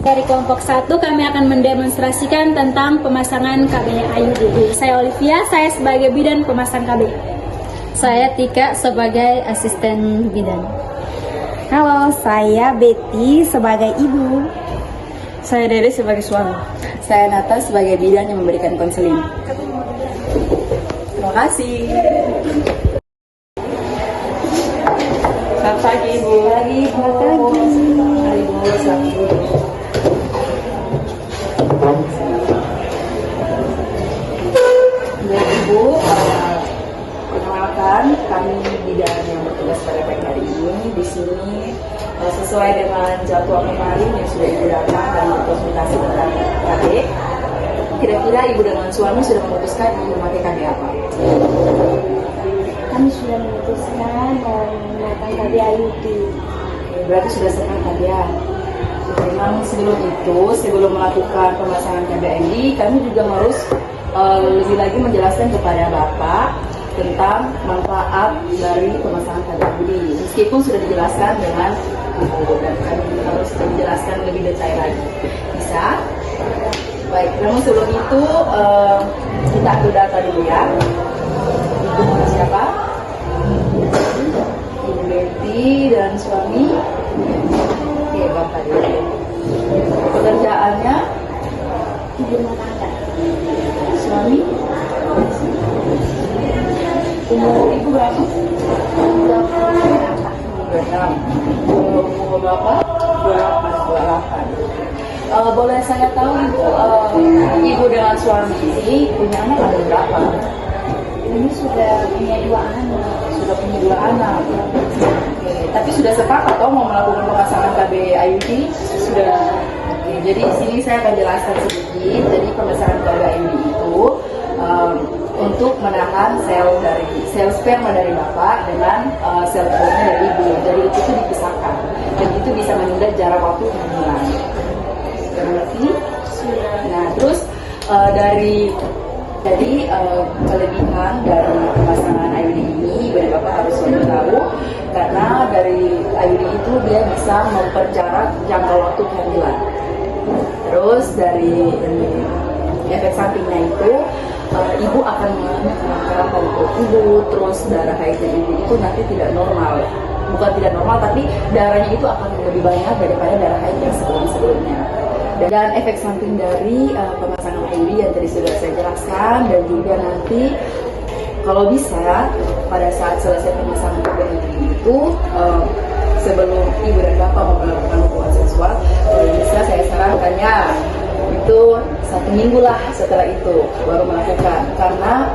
Dari kelompok 1 kami akan mendemonstrasikan tentang pemasangan KBE IUD. Saya Olivia, saya sebagai bidan pemasang KBE. Saya Tika sebagai asisten bidan. Halo, saya Betty sebagai ibu. Saya Dede sebagai suami. Saya Nata sebagai bidan yang memberikan konseling. Terima kasih. Selamat pagi, Ibu. Selamat pagi. Mari, Bu, selamat dulu. Ya, Ibu, perkenalkan kami bidan yang bertugas pada pagi hari ini. Di sini sesuai dengan jadwal kemarin yang sudah Ibu datang dan berkonsultasi tentang KB. Kira-kira Ibu dengan suami sudah memutuskan ingin memakai KB apa? Kami sudah memutuskan menggunakan KB IUD. Berarti sudah sepakat ya. Memang sebelum melakukan pemasangan KB IUD, kami juga harus lebih lagi menjelaskan kepada Bapak tentang manfaat dari pemasangan KB IUD. Meskipun sudah dijelaskan dengan Ibu, dan kami harus menjelaskan lebih detail lagi. Bisa? Baik, namun sebelum itu kita ambil data dulu ya. Ibu nama siapa? Ibu Betty dan suami. Oke, Bapak dulu. Pekerjaannya Ibu rumah tangga. suami. Umur ibu berapa? 26. Umur bapak 28. Boleh saya tahu ibu dengan suami ini punya anak ada berapa? Ini sudah punya 2 anak. Sudah punya 2 anak. Oke. Tapi sudah sepakat toh mau melakukan pemasangan KB IUD? Sudah. Oke. Jadi di sini saya akan jelaskan sedikit. Jadi pemasangan KB IUD itu untuk menahan sel sperma dari bapak dengan sel telurnya dari ibu. Jadi itu dipisahkan dan itu bisa menunda jarak waktu 6 bulan. Berarti nah terus dari kelebihan dari pemasangan IUD ini ibu dan bapak harus selalu tahu, karena dari IUD itu dia bisa mempercepat jangka waktu kehamilan. Terus dari efek sampingnya itu ibu akan mengalami kelangkaan perut ibu, terus darah haidnya ibu itu nanti tidak normal. Bukan tidak normal, tapi darahnya itu akan lebih banyak daripada darah haid yang sebelumnya. Dan efek samping dari pemasangan IUD yang tadi sudah saya jelaskan, dan juga nanti kalau bisa pada saat selesai pemasangan IUD itu sebelum ibu dan bapak mau melakukan hubungan seksual, bisa saya sarankannya itu 1 minggu lah setelah itu baru melakukan, karena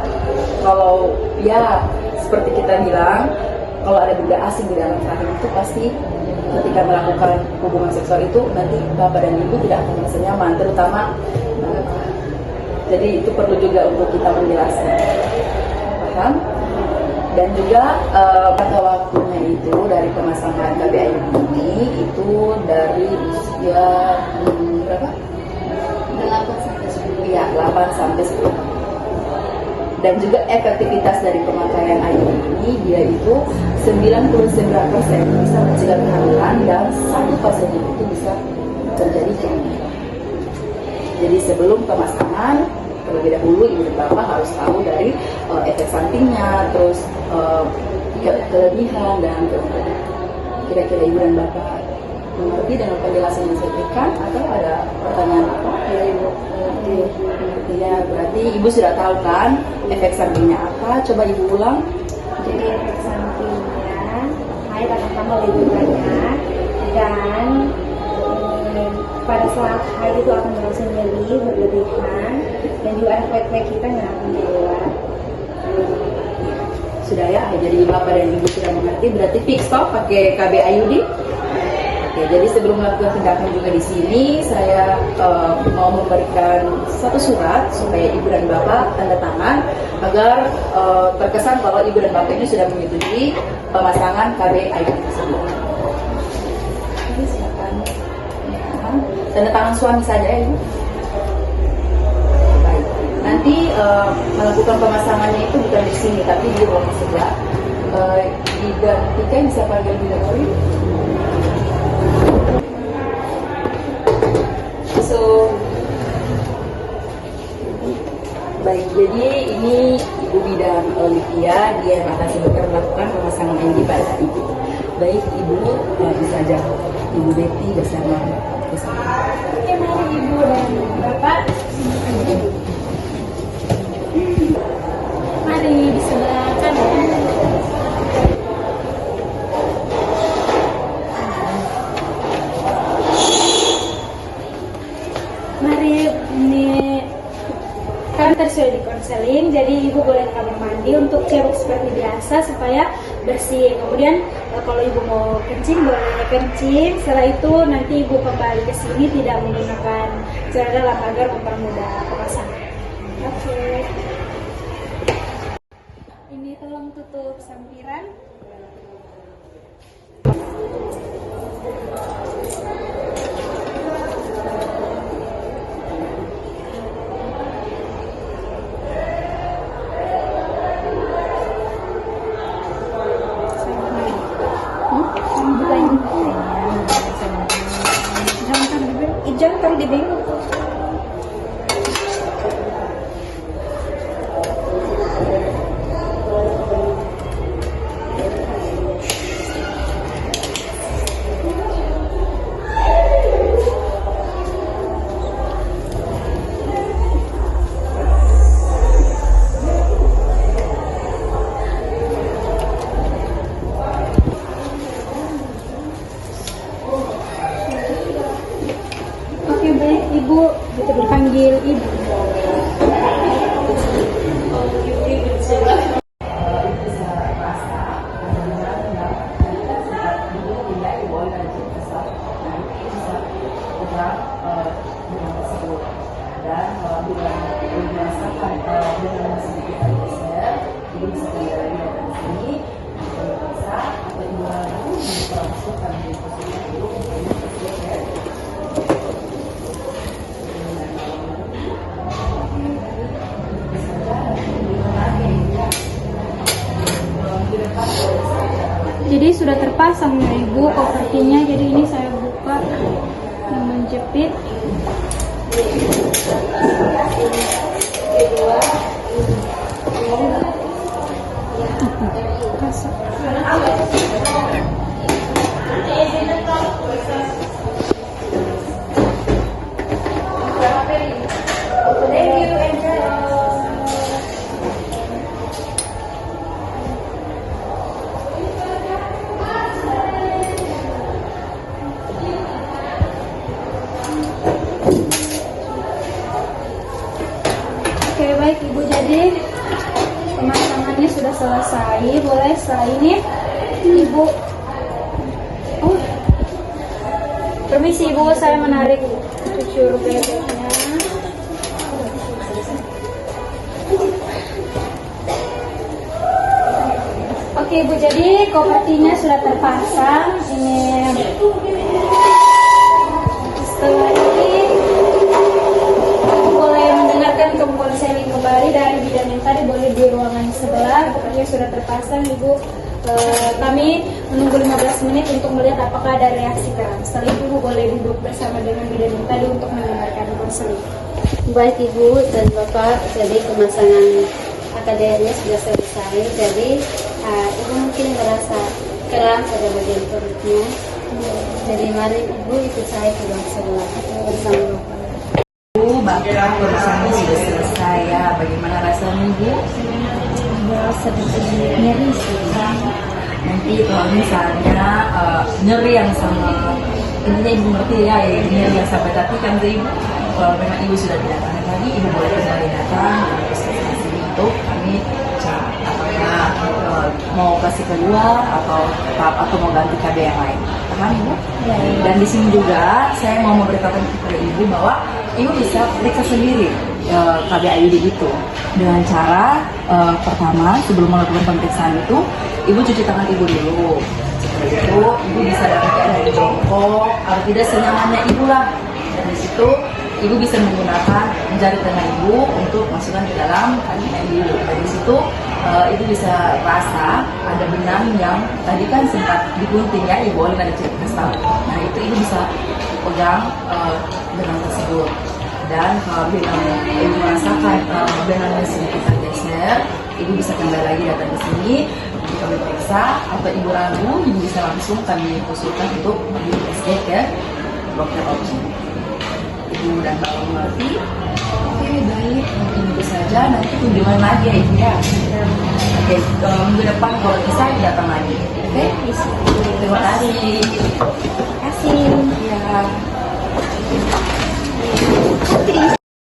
kalau ya seperti kita bilang, kalau ada benda asing di dalam rahim itu pasti ketika melakukan hubungan seksual itu nanti bapak dan ibu tidak akan merasa nyaman, terutama jadi itu perlu juga untuk kita menjelaskan, paham? Dan juga pada waktunya itu dari pemasangan KB IUD ini itu dari usia berapa? 8 sampai 10. Dan juga efektivitas dari pemakaian IUD ini dia itu 99% bisa mencegah kehamilan dan 1% itu bisa terjadi kehamilan. Jadi sebelum pemasangan terlebih dahulu ibu dan bapak harus tahu dari efek sampingnya, terus kelebihan dan kekurangan. Kira-kira ibu dan bapak mengerti dengan penjelasan yang saya berikan atau ada pertanyaan apa? Ya, Ibu. Ya, berarti Ibu sudah tahu kan efek sampingnya apa? Coba Ibu ulang. Jadi efek sampingnya haid akan tambah lebih banyak, dan pada saat haid itu akan merasa nyeri berlebihan, dan juga efek kita nggak akan keluar. Sudah ya, jadi bapak dan ibu sudah mengerti. Berarti fix toh pakai KB IUD. Oke, jadi sebelum melakukan tindakan juga di sini, saya mau memberikan satu surat supaya ibu dan bapak tanda tangan agar terkesan bahwa ibu dan bapak ini sudah menyetujui pemasangan KB IUD tersebut. Ini silakan. Tanda tangan suami saja ya, Ibu. Baik. Nanti melakukan pemasangannya itu bukan di sini, tapi di ruang sebelah. Digantikan bisa panggil bidadari. Baik, jadi ini Ibu Bidan Olivia, dia yang akan segera melakukan pemasangan ID pada Ibu. Baik, Ibu bisa jawab. Ibu Betty bersama. Oke, mari Ibu dan Bapak. Mari di sebelah kanan. Mari, ini kami sudah di konseling, jadi Ibu boleh kamar mandi untuk cebok seperti biasa supaya bersih. Kemudian kalau Ibu mau kencing boleh kencing. Setelah itu nanti Ibu kembali ke sini tidak menggunakan celana dalam agar mempermudah pemasangan. Oke. Ini tolong tutup sampiran. Jangan taruh di bengkel. Oke, baik Ibu, kita dipanggil Ibu. Jadi sudah terpasang ya Ibu kopertinya, jadi ini saya buka dan menjepit. Oke, baik Ibu, jadi pemasangannya sudah selesai. Boleh setelah ini Ibu, permisi Ibu, saya menarik cucur bebeknya. Oke Ibu, jadi kopertinya sudah terpasang. Ini setelah ini boleh mendengarkan konseling kembali dari bidan yang tadi, boleh di ruangan sebelah. Pokoknya sudah terpasang Ibu. Kami menunggu 15 menit untuk melihat apakah ada reaksi terang. Setelah itu Ibu boleh duduk bersama dengan bidan yang tadi untuk mendengarkan konseling. Baik Ibu dan Bapak, jadi pemasangan AKDR-nya sudah selesai. Jadi Ibu mungkin merasa keram pada bagian perutnya. Jadi mari Ibu ikut saya ke ruang sebelah bersama Bapak. Bu, Bapak pemasangan sudah selesai ya. Bagaimana rasanya Bu? Sedikit nyeri sih. Nanti kalau misalnya nyeri yang sama, intinya Ibu ngerti ya, nyeri yang sampai tadi kan Ibu. Kalau memang Ibu sudah tidak tahan lagi, Ibu boleh kembali datang ke puskesmas ini untuk kami cek apakah mau kasih keluar atau mau ganti KB yang lain. Paham Ibu? Ya. Dan di sini juga saya mau memberitahukan kepada Ibu bahwa Ibu bisa periksa sendiri KB IUD itu dengan cara pertama, sebelum melakukan pemeriksaan itu Ibu cuci tangan Ibu dulu. Setelah itu Ibu bisa dapat keadaan jongkok atau tidak senyamannya Ibu lah. Dan di situ Ibu bisa menggunakan jari tengah Ibu untuk masukkan ke dalam kaki Ibu. Dan di situ Ibu bisa rasa ada benang yang tadi kan sempat digunting ya Ibu oleh ada cek kesal. Nah itu Ibu bisa pegang benang tersebut. Dan bila ibu merasakan benangnya sedikit tergeser, ibu bisa kembali lagi datang ke sini, nanti kami periksa. Atau ibu ragu, ibu bisa langsung kami usulkan untuk di USG ke dokter opsi. Ibu dan bapak mengerti? Oke, baik, mungkin itu saja. Nanti kunjungan lagi ya ibu ya. Oke, minggu depan kalau bisa datang